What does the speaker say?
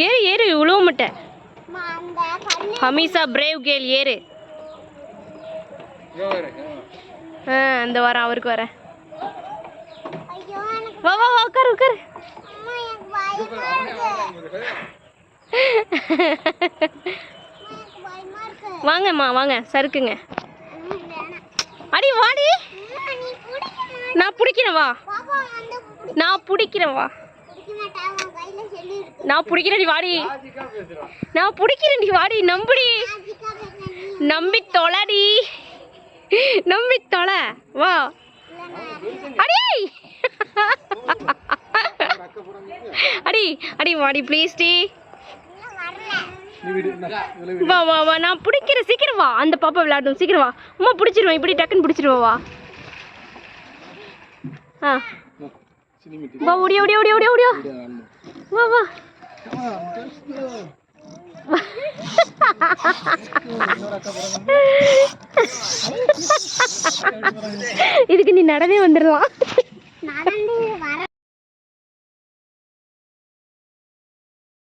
ஏறு ஏறு உழுவ மாட்டேன். ஹமீசா பிரேவ் கேர்ள் ஏறு. இந்த வரேன் அவருக்கு வரேன். வா வா வா உட்காரு உட்காரு. வாங்கம்மா வாங்க சறுக்குங்க. அடி வாடி. நான் பிடிக்கிறேன் வா. நான் பிடிக்கிறேன் வா. நான் பிடிக்கிறேன் வாடி. நான் பிடிக்கிறேன் வாடி. நம்புடி. நம்பி தொலைடி. நம்பி தொலை வா. அடி அடி அடி வாடி ப்ளீஸ் டி. வா வா வா நான் பிடிக்கிறேன் சீக்கிரம் வா. அந்த பாப்பா விளையாடும் சீக்கிரம் வா. அம்மா பிடிச்சிருவேன் இப்படி டக்குன்னு பிடிச்சிருவா வா. வா ஓடியா ஓடியா ஓடியா ஓடியா வா வா. இதுக்கு நீ நடந்தே வந்துடலாம்.